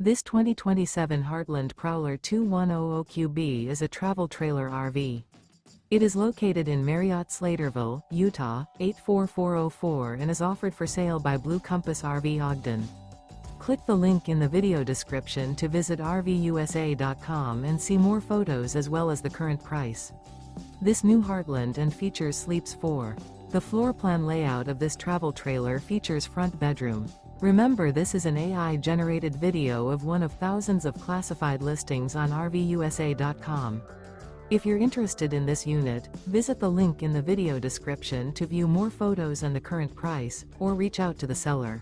This 2027 Heartland Prowler 2100QB is a travel trailer RV. It is located in Marriott-Slaterville, Utah, 84404 and is offered for sale by Blue Compass RV Ogden. Click the link in the video description to visit RVUSA.com and see more photos as well as the current price. This new Heartland and features sleeps 4. The floor plan layout of this travel trailer features front bedroom. Remember, this is an AI-generated video of one of thousands of classified listings on RVUSA.com. If you're interested in this unit, visit the link in the video description to view more photos and the current price, or reach out to the seller.